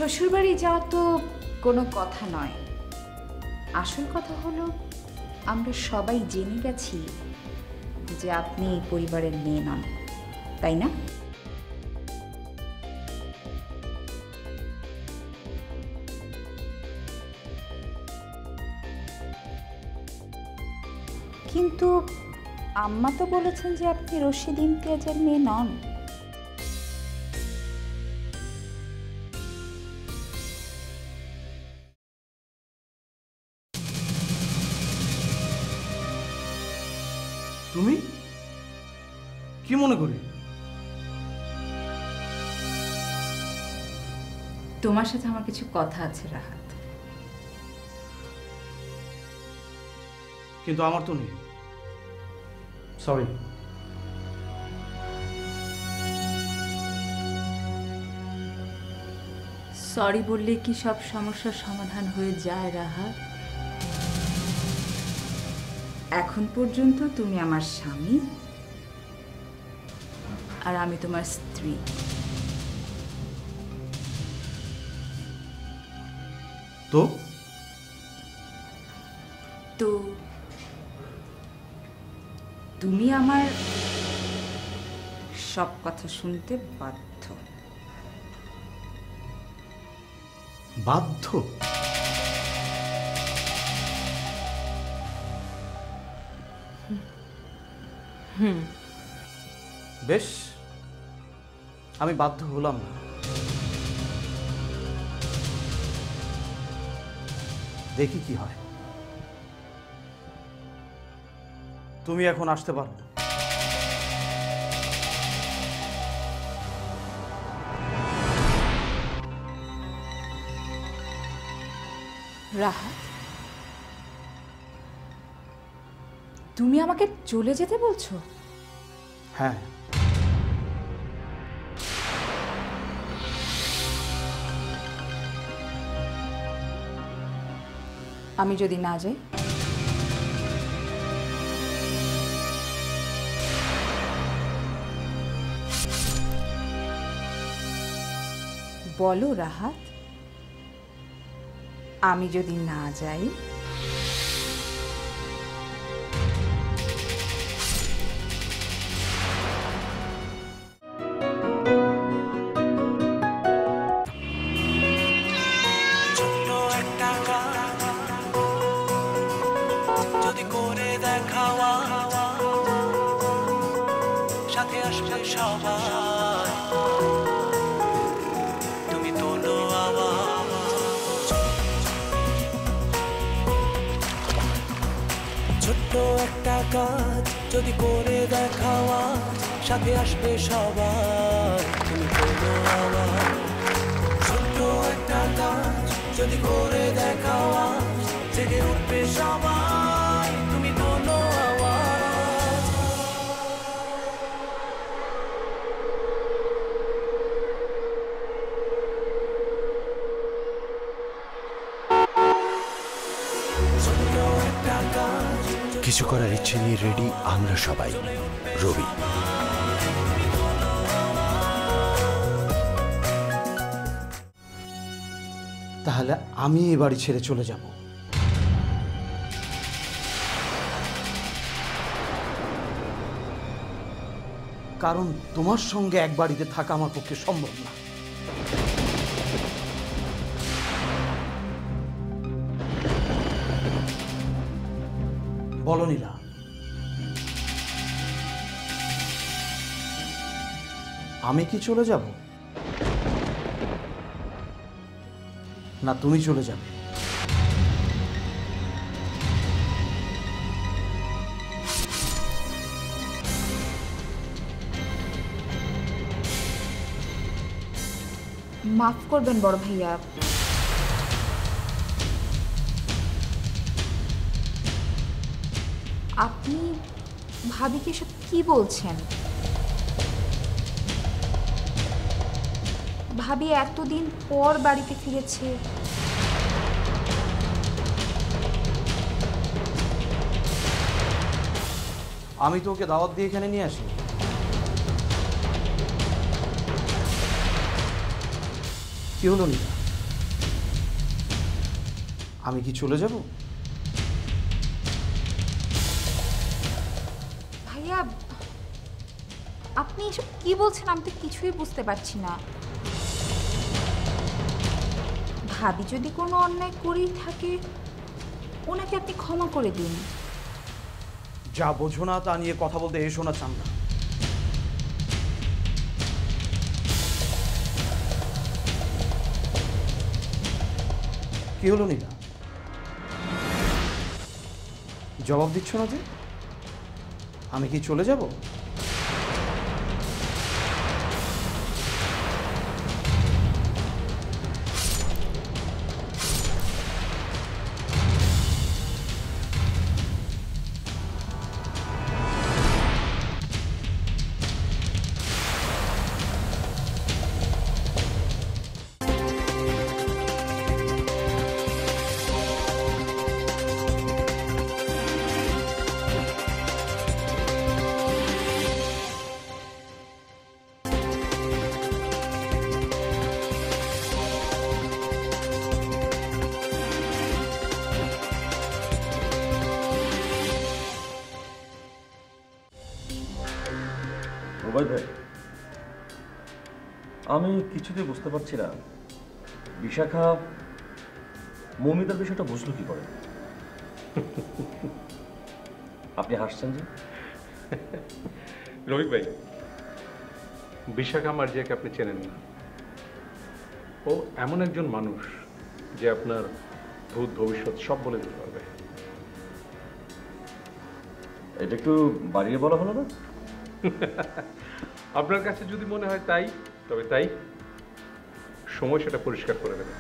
শ্বশুরবাড়ি যাওয়া তো কোনো কথা নয়, আসল কথা হলো আমরা সবাই জেনে গেছি যে আপনি এই পরিবারের মেয়ে নন, তাই না? কিন্তু আম্মা তো বলেছেন যে আপনি রশিদ ইমতিয়াজের মেয়ে নন। তুমি কি মনে করি? তোমার সাথে আমার কিছু কথা আছে রাহাত। কিন্তু আমার তো নেই, সরি। সরি বললে কি সব সমস্যার সমাধান হয়ে যায় রাহাত? এখন পর্যন্ত তুমি আমার স্বামী আর আমি তোমার স্ত্রী। তো তো তুমি আমার সব কথা শুনতে বাধ্য। বাধ্য? বেশ, আমি বাধ্য হলাম না। দেখি কি হয়। তুমি এখন আসতে পারো। রাহাত, তুমি আমাকে চলে যেতে বলছো? হ্যাঁ। আমি যদি না যাই? বলো রাহাত, আমি যদি না যাই? সাথে আসবে সবাই, তুমি তোলো আওয়াজ। ছোট্ট একটা কাজ যদি করে দেখাও আজ, সাথে আসবে সবাই, তুমি তোলো আওয়াজ। ছোট্ট একটা কাজ যদি করে দেখাও আজ, জেগে উঠবে সবাই, তুমি তোলো আওয়াজ। কিছু করার ইচ্ছে নিয়ে রেডি আমরা সবাই। রবি। তাহলে আমি এই বাড়ি ছেড়ে চলে যাব। কারণ তোমার সঙ্গে এক বাড়িতে থাকা আমার পক্ষে সম্ভব না। বলো নীলা, আমি কি চলে যাব না তুমি চলে যাবে? মাফ করবেন বড় ভাইয়া, আপনি ভাবিকে এসব কি বলছেন? ভাবি এতদিন পর বাড়িতে ফিরেছে। আমি তো ওকে দাওয়াত দিয়ে এখানে নিয়ে আসি। কি হলো নীলা? আমি কি চলে যাব? ভাইয়া, আপনি এসব কি বলছেন? আমি তো কিছুই বুঝতে পারছি না। ভাবি যদি কোনো অন্যায় করেই থাকে, ওনাকে আপনি ক্ষমা করে দিন। যা বোঝো না তা নিয়ে কথা বলতে এসো না চান্দা। কি হলো নীলা, জবাব দিচ্ছ না যে? আমি কি চলে যাব? রুবাই ভাই, আমি কিছুতেই বুঝতে পারছি না বিশাখা মৌমিতার বিষয়টা বুঝলো কি করে। আপনি হাসছেন যে? রফিক ভাই, বিশাখা মার্জিয়াকে আপনি চেনেন না। ও এমন একজন মানুষ যে আপনার ভূত ভবিষ্যৎ সব বলে দিতে পারবে। এটা একটু বাড়িয়ে বলা হলো না? আপনার কাছে যদি মনে হয় তাই, তবে তাই। সময় সেটা পরিষ্কার করে দেবে।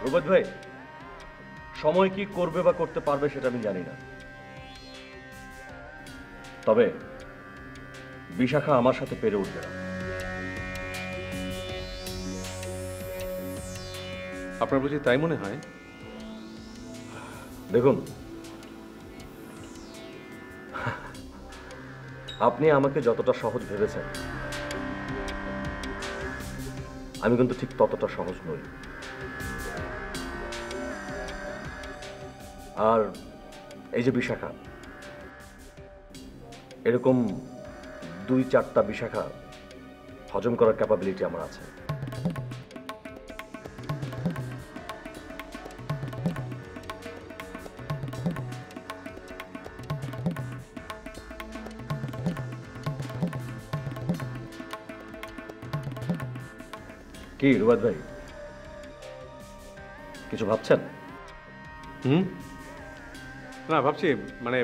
রুবাই ভাই, সময় কি করবে বা করতে পারবে সেটা আমি জানি না, তবে বিশাখা আমার সাথে পেরে উঠবে না। আপনার বুঝি তাই মনে হয়? দেখুন, আপনি আমাকে যতটা সহজ ভেবেছেন, আমি কিন্তু ঠিক ততটা সহজ নই। আর এই যে বিশাখা, এরকম 2-4টা বিশাখা হজম করার ক্যাপাবিলিটি আমার আছে। কি রুবাদ ভাই, কিছু ভাবছেন? না, ভাবছি, মানে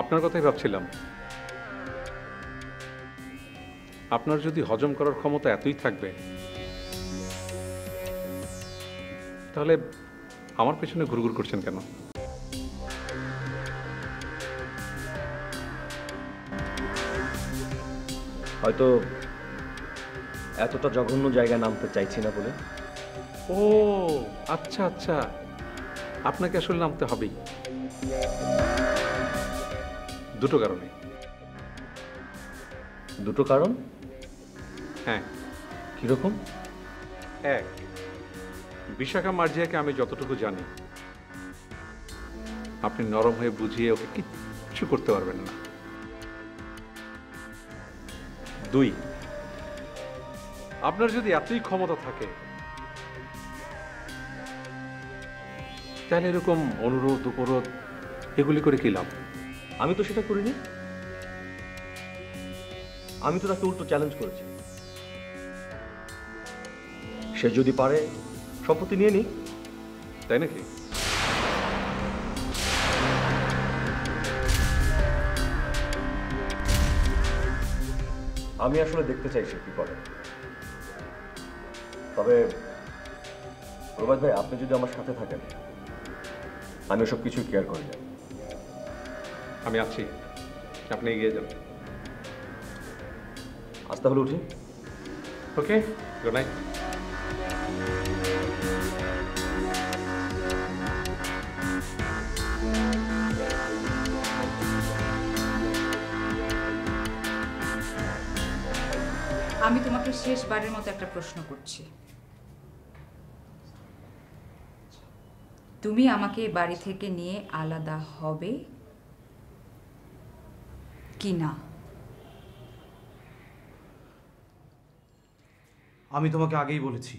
আপনার কথাই ভাবছিলাম। আপনার যদি হজম করার ক্ষমতা এতই থাকবে, তাহলে আমার পেছনে ঘুরঘুর করছেন কেন? হয়তো এতটা জঘন্য জায়গায় নামতে চাইছি না বলে। ও আচ্ছা আচ্ছা, আপনাকে আসলে নামতে হবেই দুটো কারণে। দুটো কারণ? হ্যাঁ। কিরকম? এক, বিশাখা মার্জিয়াকে আমি যতটুকু জানি, আপনি নরম হয়ে বুঝিয়ে ওকে কিচ্ছু করতে পারবেন না। দুই, আপনার যদি এতই ক্ষমতা থাকে, তাহলে এরকম অনুরোধ উপরোধ এগুলি করে কি লাভ? আমি তো সেটা করিনি। আমি তো তাকে উল্টো চ্যালেঞ্জ করেছি। সে যদি পারে সম্পত্তি নিয়ে নিক। তাই নাকি? আমি আসলে দেখতে চাই সে কি করে। তবে প্রভাত ভাই, আপনি যদি আমার সাথে থাকেন, আমি ওসব কিছু কেয়ার করি না। আমি আছি, আপনি এগিয়ে যান। আজ তাহলে উঠি। ওকে, গুড নাইট। আমি তোমাকে শেষবারের মতো একটা প্রশ্ন করছি। তুমি আমাকে বাড়ি থেকে নিয়ে আলাদা হবে কি না? আমি তোমাকে আগেই বলেছি,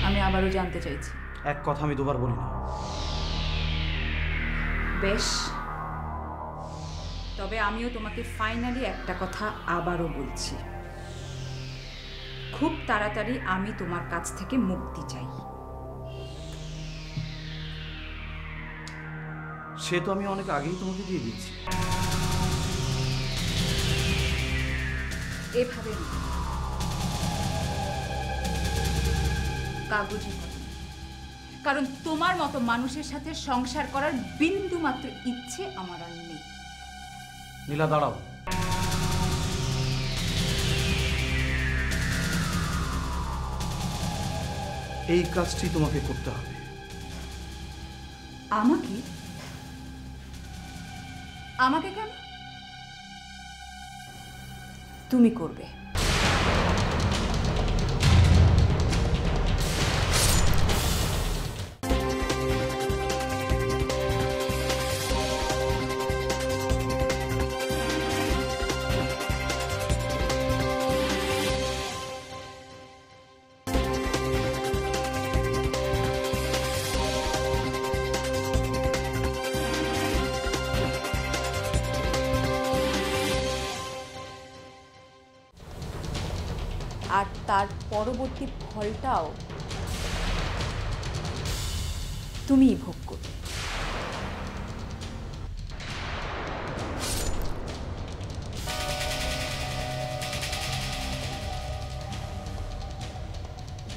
আমি আবারও জানতে চাইছি। এক কথা আমি দুবার বলি না। বেশ, তবে আমিও তোমাকে ফাইনালি একটা কথা আবারও বলছি, খুব তাড়াতাড়ি আমি তোমার কাছ থেকে মুক্তি চাই। সে তো আমি অনেক আগেই তোমাকে দিয়ে দিয়েছি। এভাবে না, কাগজে কলমে। কারণ তোমার মতো মানুষের সাথে সংসার করার বিন্দু মাত্র ইচ্ছে আমার আর নেই। নীলা দাঁড়াও। এই কাজটি তোমাকে করতে হবে। আমাকে? আমাকে কেন? তুমি করবে। আর তার পরবর্তী ফলটাও তুমিই ভোগ করবে।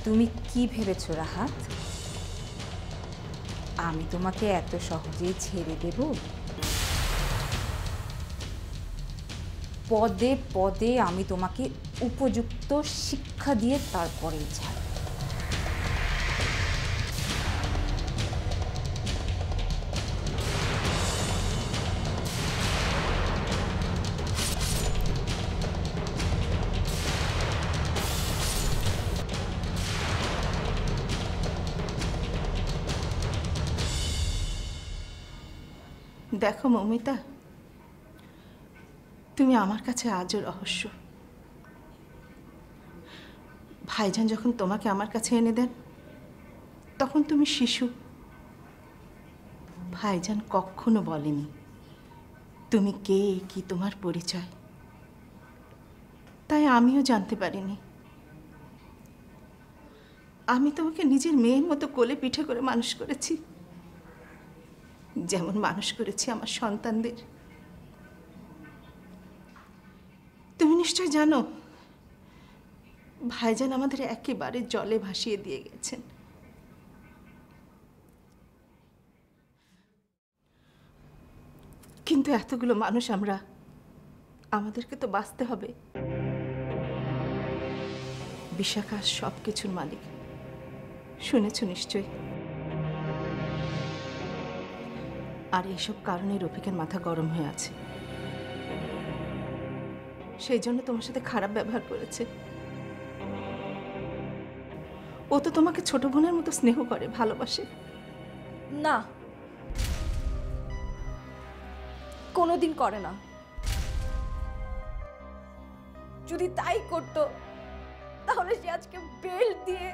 তুমি কি ভেবেছো রাহাত, আমি তোমাকে এত সহজেই ছেড়ে দেব? পদে পদে আমি তোমাকে উপযুক্ত শিক্ষা দিয়ে তারপরে ছাড়ব। দেখো মৌমিতা, তুমি আমার কাছে আজও রহস্য। ভাইজান যখন তোমাকে আমার কাছে এনে দেন তখন তুমি শিশু। ভাইজান কখনো বলেনি তুমি কে, কি তোমার পরিচয়। তাই আমিও জানতে পারিনি। আমি তোমাকে নিজের মেয়ের মতো কোলে পিঠে করে মানুষ করেছি, যেমন মানুষ করেছি আমার সন্তানদের। তুমি নিশ্চয় জানো ভাইজান আমাদের একেবারে জলে ভাসিয়ে দিয়ে গেছেন। কিন্তু এতগুলো মানুষ আমরা, আমাদেরকে তো বাঁচতে হবে। বিশাখা সব কিছুর মালিক, শুনেছ নিশ্চয়। আর এইসব কারণে রফিকের মাথা গরম হয়ে আছে। সেই জন্য তোমার সাথে খারাপ ব্যবহার করেছে। ও তো তোমাকে ছোট বোনের মতো স্নেহ করে, ভালোবাসে। না, কোনোদিন করে না। যদি তাই করতো তাহলে সে আজকে বেল্ট দিয়ে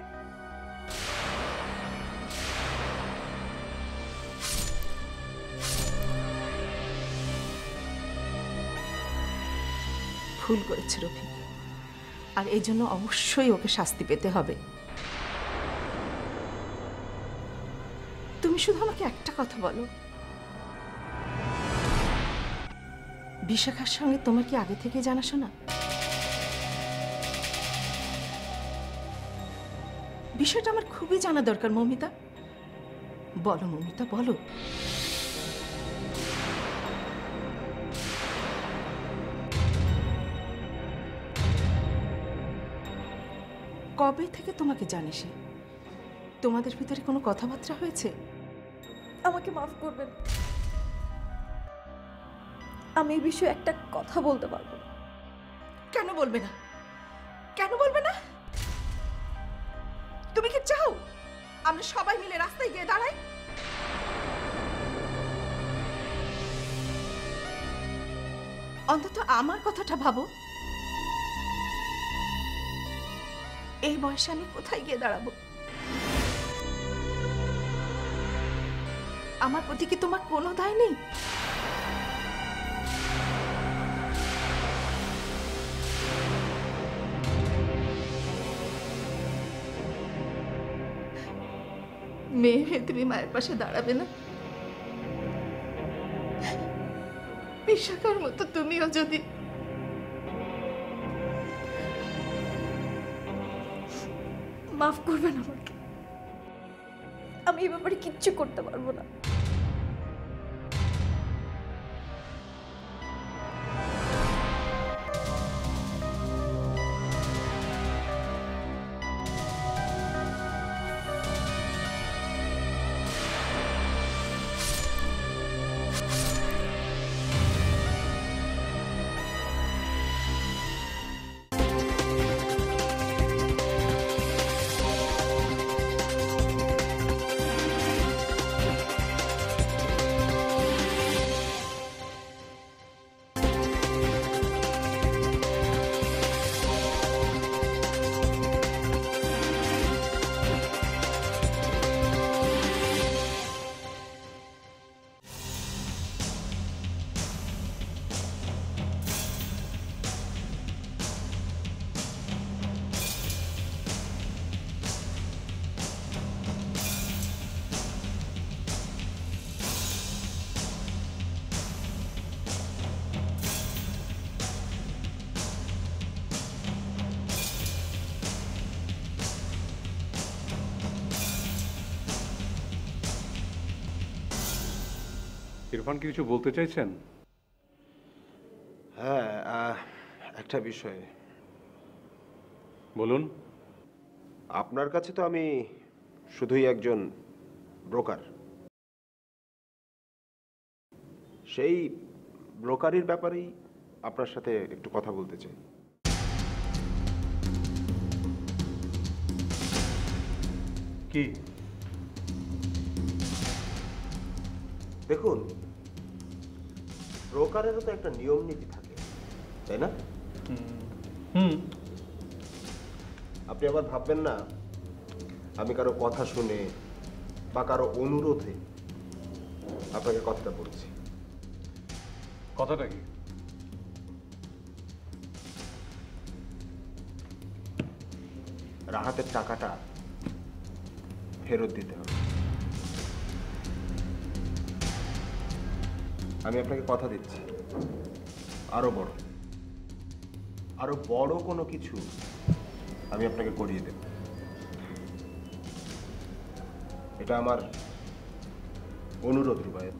ভুল করেছে রফিক, আর এই জন্য অবশ্যই ওকে শাস্তি পেতে হবে। তুমি শুধু আমাকে একটা কথা বলো, বিশাখার সঙ্গে তোমার কি আগে থেকে জানাশোনা? বিষয়টা আমার খুবই জানা দরকার মৌমিতা। বলো মৌমিতা, বলো। কবে থেকে তোমাকে জানে সে? তোমাদের ভিতরে কোনো কথাবার্তা হয়েছে? আমাকে মাফ করবেন, আমি এই বিষয়ে একটা কথা বলতে পারবো। কেন বলবে না? কেন বলবে না? তুমি কি চাও আমরা সবাই মিলে রাস্তায় গিয়ে দাঁড়াই? অন্তত আমার কথাটা ভাবো। এই বয়সে আমি কোথায় গিয়ে দাঁড়াবো? আমার প্রতি কি তোমার কোনো দায় নেই? মেয়ে হয়ে তুমি মায়ের পাশে দাঁড়াবে না? বিশাখার মতো তুমিও যদি মাফ করবেন আমাকে, আমি এই ব্যাপারে কিচ্ছু করতে পারবো না। ইরফান কি কিছু বলতে চাইছেন? হ্যাঁ, একটা বিষয়। বলুন। আপনার কাছে তো আমি শুধুই একজন ব্রোকার। সেই ব্রোকারির ব্যাপারেই আপনার সাথে একটু কথা বলতে চাই। কি? দেখুন, ব্রোকারেরও তো একটা নিয়ম নীতি থাকে, তাই না? আপনি আবার ভাববেন না আমি কারো কথা শুনে বা কারো অনুরোধে আপনাকে কথাটা বলছি। কথাটা কি? রাহাতের টাকাটা ফেরত দিতে হবে। আমি আপনাকে কথা দিচ্ছি, আরো বড় কোনো কিছু আমি আপনাকে করিয়ে দেব। এটা আমার অনুরোধ রুবায়েত।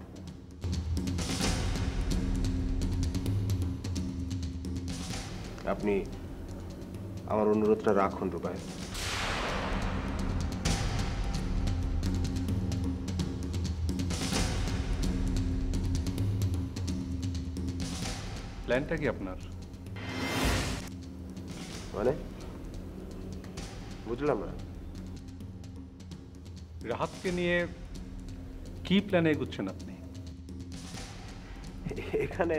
আপনি আমার অনুরোধটা রাখুন রুবায়েত। প্ল্যানটা কি আপনার? মানে বুঝলাম না। রাহাতকে নিয়ে কি প্ল্যানে এগুচ্ছেন আপনি? এখানে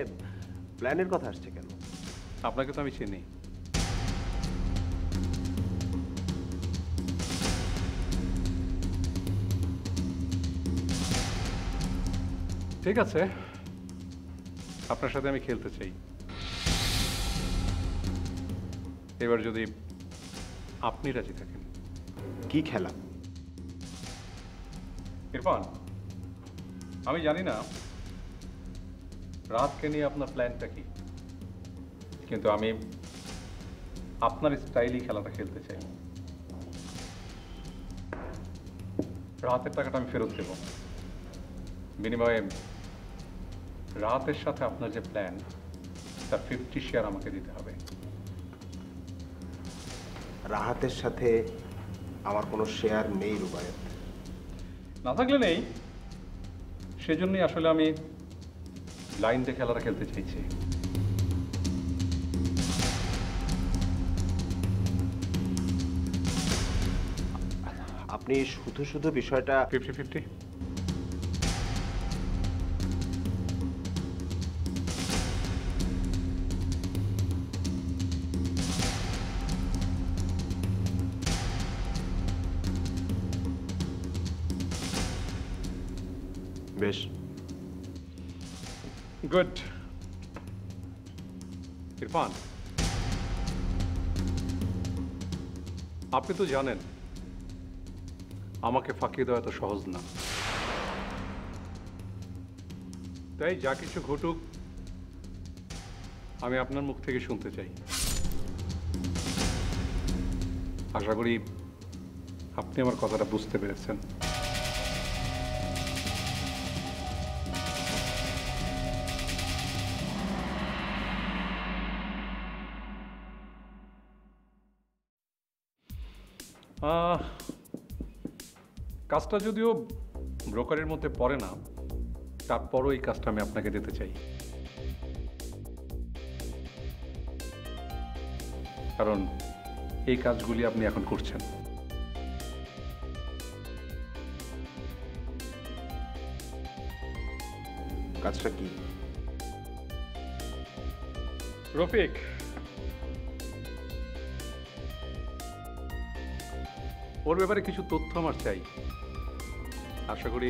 প্ল্যানের কথা আসছে কেন? আপনাকে তো আমি চিনি। ঠিক আছে, আপনার সাথে আমি খেলতে চাই। এবার যদি আপনি রাজি থাকেন। কি খেলা? ইরফান, আমি জানি না রাতকে নিয়ে আপনার প্ল্যানটা কি, কিন্তু আমি আপনার স্টাইলই খেলাটা খেলতে চাই। রাতের টাকাটা আমি ফেরত দেব, বিনিময়ে রাতের সাথে আপনার যে প্ল্যান তার 50 শেয়ার আমাকে দিতে হবে। রাহাতের সাথে আমার কোনো শেয়ার নেই রুবায়েত। না থাকলে নেই, সেজন্যই আসলে আমি লাইন দিয়ে খেলাটা খেলতে চাইছি। আপনি শুধু শুধু বিষয়টা 50-50। বেশ, গুড। ইরফান, আপনি তো জানেন আমাকে ফাঁকি দেওয়া এত সহজ না, তাই যা কিছু ঘটুক আমি আপনার মুখ থেকে শুনতে চাই। আশা করি আপনি আমার কথাটা বুঝতে পেরেছেন। কাজটা যদিও ব্রোকারের মধ্যে পড়ে না, তারপরও এই কাজটা আমি আপনাকে দিতে চাই, কারণ এই কাজগুলি আপনি এখন করছেন। কাজটা কি? রফিক, ওর ব্যাপারে কিছু তথ্য আমার চাই। আশা করি